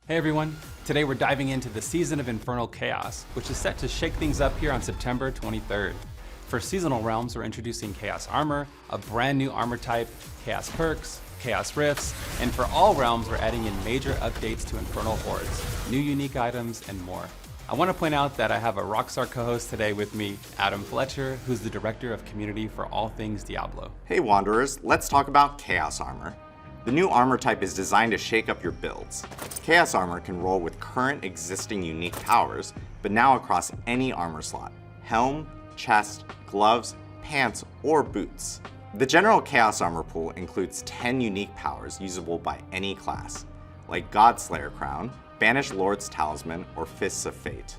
Hey everyone, today we're diving into the season of Infernal Chaos, which is set to shake things up here on September 23rd. For seasonal realms, we're introducing Chaos Armor, a brand new armor type, Chaos Perks, Chaos Rifts, and for all realms, we're adding in major updates to Infernal Hordes, new unique items, and more. I want to point out that I have a rockstar co-host today with me, Adam Fletcher, who's the Director of Community for all things Diablo. Hey Wanderers, let's talk about Chaos Armor. The new armor type is designed to shake up your builds. Chaos Armor can roll with current existing unique powers, but now across any armor slot: helm, chest, gloves, pants, or boots. The general Chaos Armor pool includes 10 unique powers usable by any class, like Godslayer Crown, Banished Lord's Talisman, or Fists of Fate.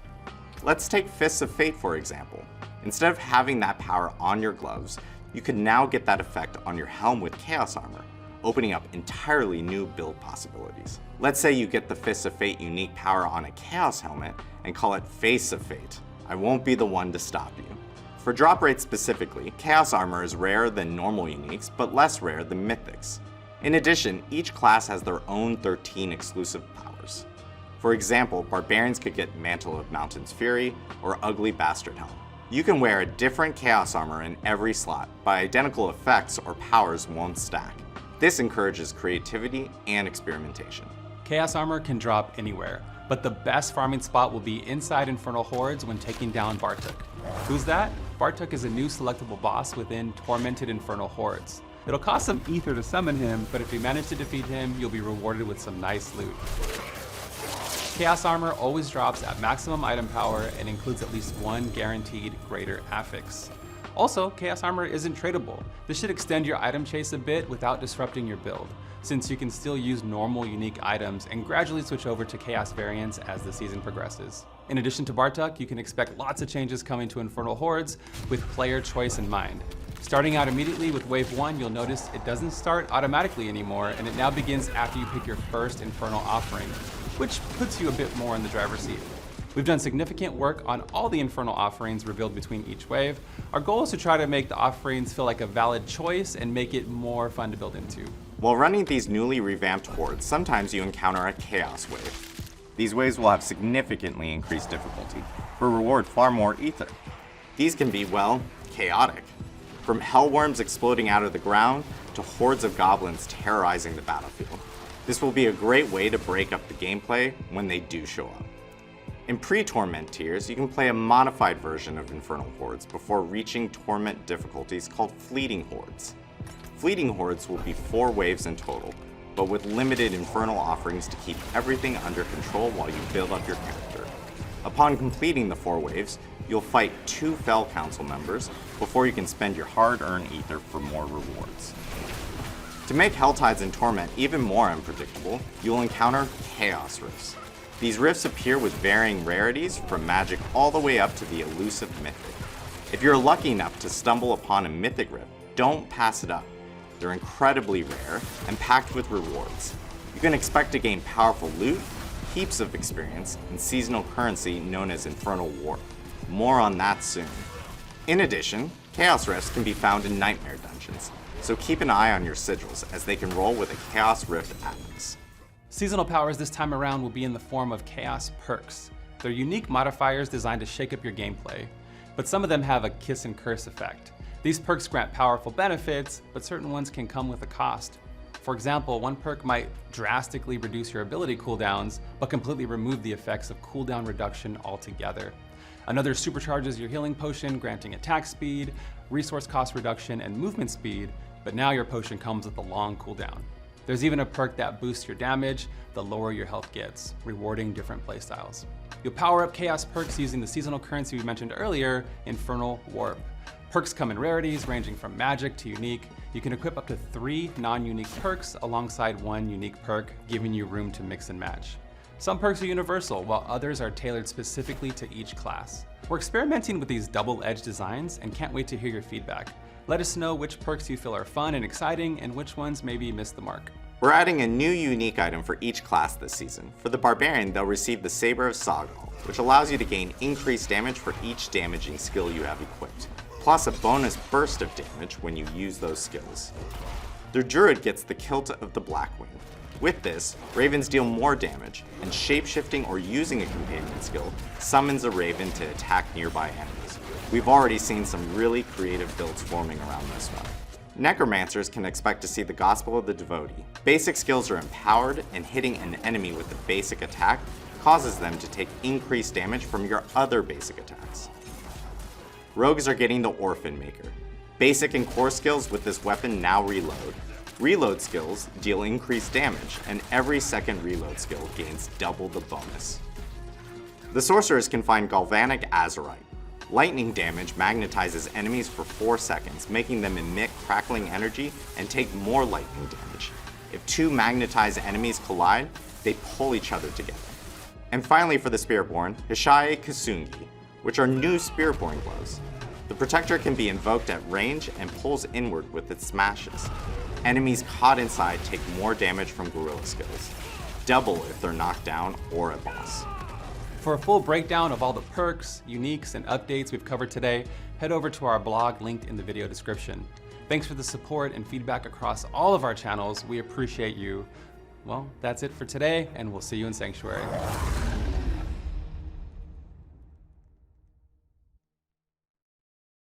Let's take Fists of Fate for example. Instead of having that power on your gloves, you can now get that effect on your helm with Chaos Armor, opening up entirely new build possibilities. Let's say you get the Fists of Fate unique power on a Chaos helmet and call it Face of Fate. I won't be the one to stop you. For drop rate specifically, Chaos Armor is rarer than normal uniques, but less rare than mythics. In addition, each class has their own 13 exclusive powers. For example, Barbarians could get Mantle of Mountain's Fury or Ugly Bastard Helm. You can wear a different Chaos Armor in every slot, but identical effects or powers won't stack. This encourages creativity and experimentation. Chaos Armor can drop anywhere, but the best farming spot will be inside Infernal Hordes when taking down Bartuk. Who's that? Bartuk is a new selectable boss within Tormented Infernal Hordes. It'll cost some ether to summon him, but if you manage to defeat him, you'll be rewarded with some nice loot. Chaos Armor always drops at maximum item power and includes at least one guaranteed greater affix. Also, Chaos Armor isn't tradable. This should extend your item chase a bit without disrupting your build, since you can still use normal unique items and gradually switch over to Chaos variants as the season progresses. In addition to Bartuk, you can expect lots of changes coming to Infernal Hordes with player choice in mind. Starting out immediately with Wave 1, you'll notice it doesn't start automatically anymore, and it now begins after you pick your first Infernal offering, which puts you a bit more in the driver's seat. We've done significant work on all the Infernal offerings revealed between each wave. Our goal is to try to make the offerings feel like a valid choice and make it more fun to build into. While running these newly revamped hordes, sometimes you encounter a Chaos wave. These waves will have significantly increased difficulty, but reward far more ether. These can be, well, chaotic. From hellworms exploding out of the ground to hordes of goblins terrorizing the battlefield. This will be a great way to break up the gameplay when they do show up. In pre-Torment tiers, you can play a modified version of Infernal Hordes before reaching Torment difficulties called Fleeting Hordes. Fleeting Hordes will be 4 waves in total, but with limited Infernal offerings to keep everything under control while you build up your character. Upon completing the 4 waves, you'll fight 2 Fel Council members before you can spend your hard-earned ether for more rewards. To make Helltides and Torment even more unpredictable, you'll encounter Chaos Rifts. These rifts appear with varying rarities from magic all the way up to the elusive mythic. If you're lucky enough to stumble upon a mythic rift, don't pass it up. They're incredibly rare and packed with rewards. You can expect to gain powerful loot, heaps of experience, and seasonal currency known as Infernal Warp. More on that soon. In addition, Chaos Rifts can be found in Nightmare dungeons, so keep an eye on your sigils as they can roll with a Chaos Rift affix. Seasonal powers this time around will be in the form of Chaos Perks. They're unique modifiers designed to shake up your gameplay, but some of them have a kiss and curse effect. These perks grant powerful benefits, but certain ones can come with a cost. For example, one perk might drastically reduce your ability cooldowns, but completely remove the effects of cooldown reduction altogether. Another supercharges your healing potion, granting attack speed, resource cost reduction, and movement speed, but now your potion comes with a long cooldown. There's even a perk that boosts your damage the lower your health gets, rewarding different playstyles. You'll power up Chaos perks using the seasonal currency we mentioned earlier, Infernal Warp. Perks come in rarities ranging from magic to unique. You can equip up to 3 non-unique perks alongside 1 unique perk, giving you room to mix and match. Some perks are universal, while others are tailored specifically to each class. We're experimenting with these double-edged designs and can't wait to hear your feedback. Let us know which perks you feel are fun and exciting and which ones maybe missed the mark. We're adding a new unique item for each class this season. For the Barbarian, they'll receive the Saber of Sagal, which allows you to gain increased damage for each damaging skill you have equipped, plus a bonus burst of damage when you use those skills. The Druid gets the Kilt of the Blackwing. With this, ravens deal more damage, and shapeshifting or using a companion skill summons a raven to attack nearby enemies. We've already seen some really creative builds forming around this one. Necromancers can expect to see the Gospel of the Devotee. Basic skills are empowered, and hitting an enemy with a basic attack causes them to take increased damage from your other basic attacks. Rogues are getting the Orphan Maker. Basic and core skills with this weapon now reload. Reload skills deal increased damage, and every second reload skill gains double the bonus. The Sorcerers can find Galvanic Azurite. Lightning damage magnetizes enemies for 4 seconds, making them emit crackling energy and take more lightning damage. If two magnetized enemies collide, they pull each other together. And finally for the Spiritborn, Hishae Kusungi, which are new Spiritborn gloves. The Protector can be invoked at range and pulls inward with its smashes. Enemies caught inside take more damage from guerrilla skills, double if they're knocked down or a boss. For a full breakdown of all the perks, uniques, and updates we've covered today, head over to our blog linked in the video description. Thanks for the support and feedback across all of our channels. We appreciate you. Well, that's it for today, and we'll see you in Sanctuary.